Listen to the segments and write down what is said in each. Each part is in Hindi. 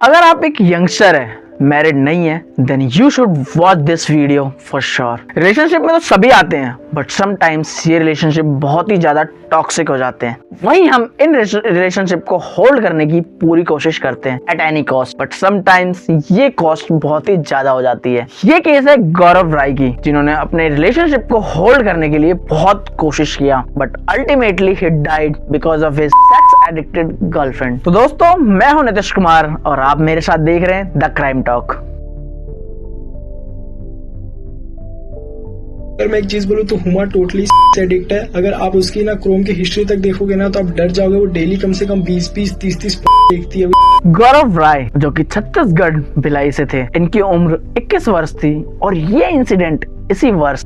अगर आप एक यंगस्टर है, मैरिड नहीं है, then you should watch this video for sure. Relationship में तो सभी आते हैं, बट समटाइम्स ये रिलेशनशिप बहुत ही ज्यादा टॉक्सिक हो जाते हैं। वहीं हम इन रिलेशनशिप को होल्ड करने की पूरी कोशिश करते हैं at any cost, but sometimes ये कॉस्ट बहुत ही ज्यादा हो जाती है। ये केस है गौरव राय की, जिन्होंने अपने रिलेशनशिप को होल्ड करने के लिए बहुत कोशिश किया, but ultimately he died because of his sex addicted girlfriend. तो दोस्तों, मैं हूं नितिश कुमार और आप मेरे साथ देख रहे हैं द क्राइम टॉक। अगर मैं एक चीज बोलूँ तो हुमा टोटली एडिक्ट है। अगर आप उसकी ना क्रोम की हिस्ट्री तक देखोगे ना तो आप डर जाओगे। वो डेली कम से कम 20-20, 30-30 देखती है। गौरव राय जो कि छत्तीसगढ़ भिलाई से थे, इनकी उम्र 21 वर्ष थी और ये इंसिडेंट इसी वर्ष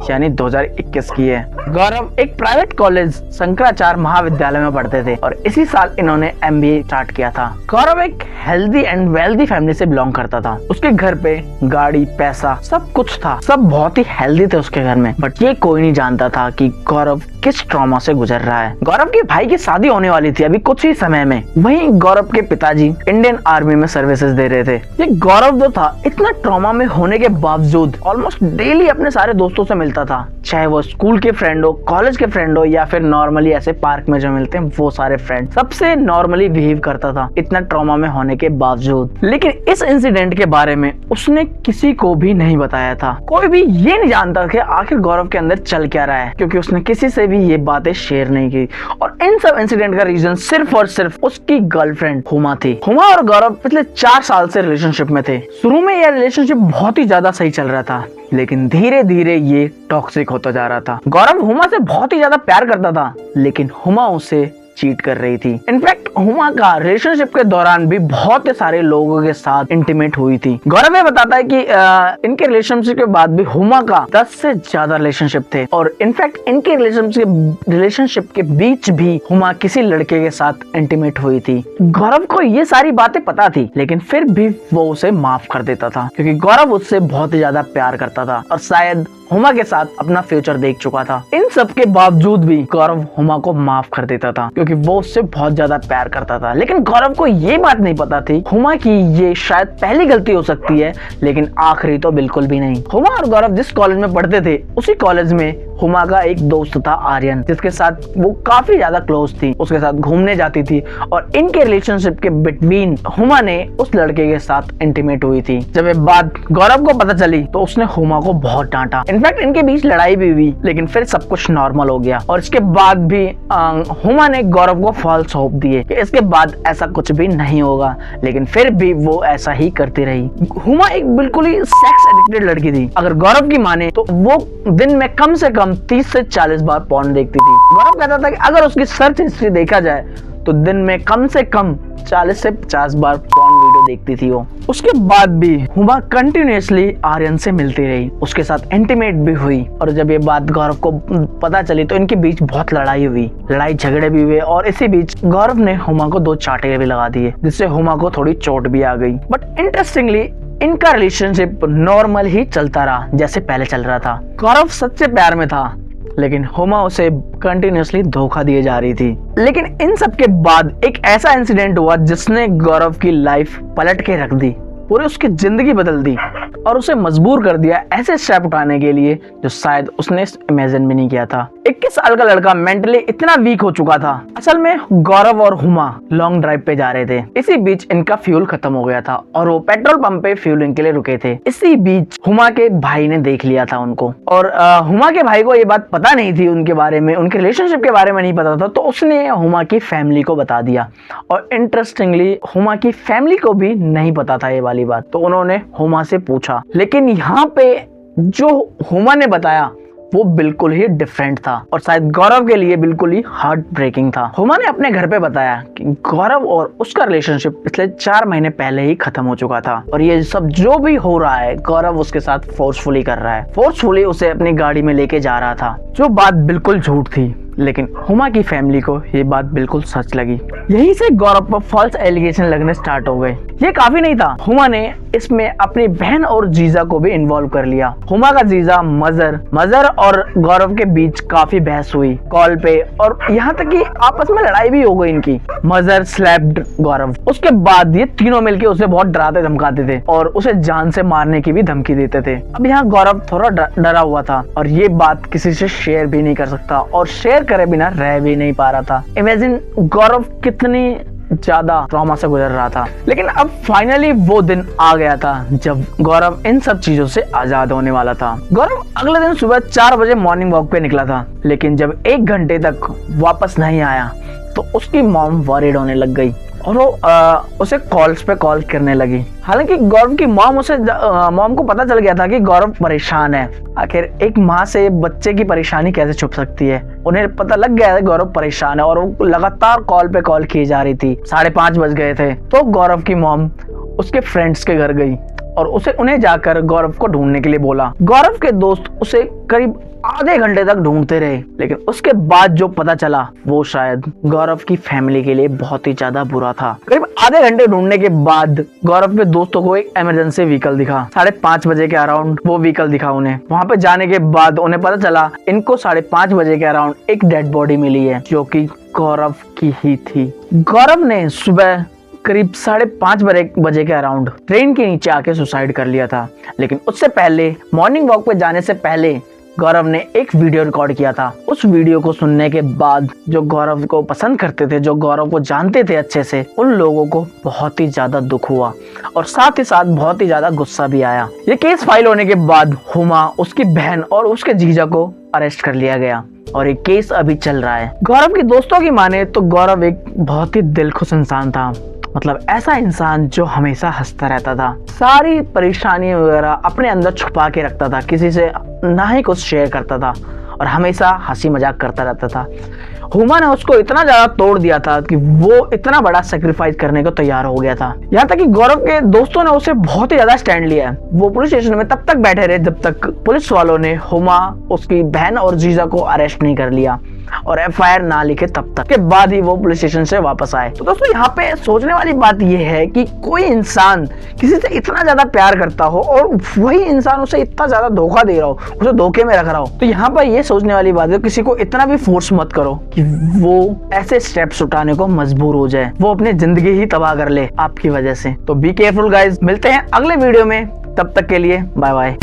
यानी 2021 की है। गौरव एक प्राइवेट कॉलेज शंकराचार्य महाविद्यालय में पढ़ते थे और इसी साल इन्होंने MBA स्टार्ट किया था। गौरव एक हेल्दी एंड वेल्दी फैमिली से बिलोंग करता था। उसके घर पे गाड़ी, पैसा सब कुछ था, सब बहुत ही हेल्दी थे उसके घर में। बट ये कोई नहीं जानता था कि गौरव किस ट्रॉमा से गुजर रहा है। गौरव के भाई की शादी होने वाली थी अभी कुछ ही समय में। वहीं गौरव के पिताजी इंडियन आर्मी में सर्विसेज दे रहे थे। ये गौरव जो था, इतना ट्रॉमा में होने के बावजूद ऑलमोस्ट डेली अपने सारे दोस्तों से मिलता था, चाहे वो स्कूल के फ्रेंड हो, कॉलेज के फ्रेंड हो, या फिर नॉर्मली ऐसे पार्क में जो मिलते हैं वो सारे फ्रेंड, सबसे नॉर्मली बिहेव करता था इतना ट्रॉमा में होने के बावजूद। लेकिन इस इंसिडेंट के बारे में उसने किसी को भी नहीं बताया था। कोई भी ये नहीं जानता कि आखिर गौरव के अंदर चल क्या रहा है, क्योंकि उसने किसी से भी ये बातें शेयर नहीं की। और इन सब इंसिडेंट का रीजन सिर्फ और सिर्फ उसकी गर्लफ्रेंड हुमा थी। हुमा और गौरव पिछले 4 साल से रिलेशनशिप में थे। शुरू में यह रिलेशनशिप बहुत ही ज्यादा सही चल रहा था, लेकिन धीरे धीरे ये टॉक्सिक होता जा रहा था। गौरव हुमा से बहुत ही ज्यादा प्यार करता था, लेकिन हुमा उसे चीट कर रही थी। इनफैक्ट हुमा का रिलेशनशिप के दौरान भी बहुत सारे लोगों के साथ इंटीमेट हुई थी। गौरव ये बताता है कि इनके रिलेशनशिप के बाद भी हुमा का 10 से ज्यादा रिलेशनशिप थे और इनफैक्ट इनके रिलेशनशिप के बीच भी हुमा किसी लड़के के साथ इंटीमेट हुई थी। गौरव को ये सारी बातें पता थी, लेकिन फिर भी वो उसे माफ कर देता था, क्योंकि गौरव उससे बहुत ही ज्यादा प्यार करता था और शायद हुमा के साथ अपना फ्यूचर देख चुका था। इन सब के बावजूद भी गौरव हुमा को माफ कर देता था, क्योंकि वो उससे बहुत ज्यादा प्यार करता था। लेकिन गौरव को ये बात नहीं पता थी हुमा की ये शायद पहली गलती हो सकती है, लेकिन आखिरी तो बिल्कुल भी नहीं। हुमा और गौरव जिस कॉलेज में पढ़ते थे, उसी कॉलेज में हुमा का एक दोस्त था आर्यन, जिसके साथ वो काफी ज्यादा क्लोज थी, उसके साथ घूमने जाती थी और इनके रिलेशनशिप के बिटवीन हुमा ने उस लड़के के साथ इंटीमेट हुई थी। जब ये बात गौरव को पता चली तो उसने हुमा को बहुत डांटा। इनफैक्ट इनके बीच लड़ाई भी हुई, लेकिन फिर सब कुछ नॉर्मल हो गया और इसके बाद भी हुमा ने गौरव को फॉल्स होप दिए कि इसके बाद ऐसा कुछ भी नहीं होगा, लेकिन फिर भी वो ऐसा ही करती रही। हुमा एक बिल्कुल ही सेक्स एडिक्टेड लड़की थी। अगर गौरव की माने तो वो दिन में कम से कम 30 से 40 बार पॉर्न देखती थी। गौरव कहता था कि अगर उसकी सर्च हिस्ट्री देखा जाए तो दिन में कम से कम 40 से 50 बार पॉर्न वीडियो देखती थी वो। उसके बाद भी हुमा कंटिन्यूअसली आर्यन से मिलती रही, उसके साथ इंटीमेट भी हुई और जब ये बात गौरव को पता चली तो इनके बीच बहुत लड़ाई हुई, लड़ाई झगड़े भी हुए और इसी बीच गौरव ने हुमा को 2 चांटे भी लगा दिए, जिससे हुमा को थोड़ी चोट भी आ गई। बट इंटरेस्टिंगली इनका रिलेशनशिप नॉर्मल ही चलता रहा, जैसे पहले चल रहा था। गौरव सच्चे प्यार में था, लेकिन हुमा उसे कंटिन्यूअसली धोखा दिए जा रही थी। लेकिन इन सब के बाद एक ऐसा इंसिडेंट हुआ जिसने गौरव की लाइफ पलट के रख दी, पूरी उसकी जिंदगी बदल दी और उसे मजबूर कर दिया ऐसे स्टेप उठाने के लिए जो शायद उसने इमेजिन भी नहीं किया था। 21 साल का लड़का मेंटली इतना वीक हो चुका था। असल में गौरव और हुमा लॉन्ग ड्राइव पे जा रहे थे। इसी बीच इनका फ्यूल खत्म हो गया था और वो पेट्रोल पंप पे फ्यूलिंग के लिए रुके थे। इसी बीच हुमा के भाई ने देख लिया था उनको और हुमा के भाई को ये बात पता नहीं थी उनके बारे में, उनके रिलेशनशिप के बारे में नहीं पता था, तो उसने हुमा की फैमिली को बता दिया और इंटरेस्टिंगली हुमा की फैमिली को भी नहीं पता था ये वाली बात। तो उन्होंने हुमा से पूछा, लेकिन यहाँ पे जो हुमा ने बताया वो बिल्कुल ही डिफरेंट था और शायद गौरव के लिए बिल्कुल ही हार्ट ब्रेकिंग था। हुमा ने अपने घर पे बताया कि गौरव और उसका रिलेशनशिप पिछले 4 महीने पहले ही खत्म हो चुका था और ये सब जो भी हो रहा है गौरव उसके साथ फोर्सफुली कर रहा है, फोर्सफुली उसे अपनी गाड़ी में लेके जा रहा था, जो बात बिल्कुल झूठ थी। लेकिन हुमा की फैमिली को ये बात बिल्कुल सच लगी। यहीं से गौरव पर फॉल्स एलिगेशन लगने स्टार्ट हो गए। ये काफी नहीं था, हुमा ने इसमें अपनी बहन और जीजा को भी इन्वॉल्व कर लिया। हुमा का जीजा मजर और गौरव के बीच काफी बहस हुई कॉल पे, और यहाँ तक कि आपस में लड़ाई भी हो गई इनकी। मजर स्लैप्ड गौरव। उसके बाद ये तीनों मिलके उसे बहुत डराते धमकाते थे और उसे जान से मारने की भी धमकी देते थे। अब यहाँ गौरव थोड़ा डरा हुआ था और ये बात किसी से शेयर भी नहीं कर सकता, और शेयर करे बिना रह भी नहीं पा रहा था। इमेजिन गौरव कितनी ज्यादा ट्रॉमा से गुजर रहा था। लेकिन अब फाइनली वो दिन आ गया था जब गौरव इन सब चीजों से आजाद होने वाला था। गौरव अगले दिन सुबह 4 बजे मॉर्निंग वॉक पे निकला था, लेकिन जब 1 घंटे तक वापस नहीं आया तो उसकी मॉम वरीड होने लग गई और वो उसे कॉल्स पे कॉल करने लगी। हालांकि गौरव की मॉम को पता चल गया था कि गौरव परेशान है। आखिर एक माँ से बच्चे की परेशानी कैसे छुप सकती है। उन्हें पता लग गया है गौरव परेशान है और वो लगातार कॉल पे कॉल की जा रही थी। 5:30 बज गए थे तो गौरव की मॉम उसके फ्रेंड्स के घर गई और उन्हें जाकर गौरव को ढूंढने के लिए बोला। गौरव के दोस्त उसे करीब आधे घंटे तक ढूंढते रहे, लेकिन उसके बाद जो पता चला वो शायद गौरव की फैमिली के लिए बहुत ही ज्यादा बुरा था। करीब आधे घंटे ढूंढने के बाद गौरव के दोस्तों को एक इमरजेंसी व्हीकल दिखा। 5:30 बजे के अराउंड वो व्हीकल दिखा उन्हें। वहां पे जाने के बाद उन्हें पता चला इनको 5:30 बजे के अराउंड एक डेड बॉडी मिली है जो कि गौरव की ही थी। गौरव ने सुबह करीब 5:30 बजे के अराउंड ट्रेन के नीचे आके सुसाइड कर लिया था। लेकिन उससे पहले मॉर्निंग वॉक पे जाने से पहले गौरव ने एक वीडियो रिकॉर्ड किया था। उस वीडियो को सुनने के बाद जो गौरव को पसंद करते थे, जो गौरव को जानते थे अच्छे से, उन लोगों को बहुत ही ज्यादा दुख हुआ और साथ ही साथ बहुत ही ज्यादा गुस्सा भी आया। ये केस फाइल होने के बाद हुमा, उसकी बहन और उसके जीजा को अरेस्ट कर लिया गया और ये केस अभी चल रहा है। गौरव के दोस्तों की माने तो गौरव एक बहुत ही दिलखुश इंसान था। मतलब ऐसा इंसान जो हमेशा हंसता रहता था, सारी परेशानी वगैरह अपने अंदर छुपा के रखता था, किसी से ना ही कुछ शेयर करता था और हमेशा हंसी मजाक करता रहता था। हुमा ने उसको इतना ज्यादा तोड़ दिया था कि वो इतना बड़ा सेक्रीफाइस करने को तैयार हो गया था। यहाँ तक कि गौरव के दोस्तों ने उसे बहुत ही ज्यादा स्टैंड लिया है। वो पुलिस स्टेशन में तब तक बैठे रहे जब तक पुलिस वालों ने हुमा, उसकी बहन और जीजा को अरेस्ट नहीं कर लिया और FIR ना लिखे तब तक। के बाद ही वो पुलिस स्टेशन से वापस आए। तो दोस्तों यहाँ पे सोचने वाली बात ये है कि कोई इंसान किसी से इतना ज्यादा प्यार करता हो और वही इंसान उसे इतना ज्यादा धोखा दे रहा हो, उसे धोखे में रख रहा हो, तो यहाँ पर ये सोचने वाली बात है किसी को इतना भी फोर्स मत करो कि वो ऐसे स्टेप्स उठाने को मजबूर हो जाए, वो अपनी जिंदगी ही तबाह कर ले आपकी वजह से। तो बी केयरफुल गाइज, मिलते हैं अगले वीडियो में, तब तक के लिए बाय बाय।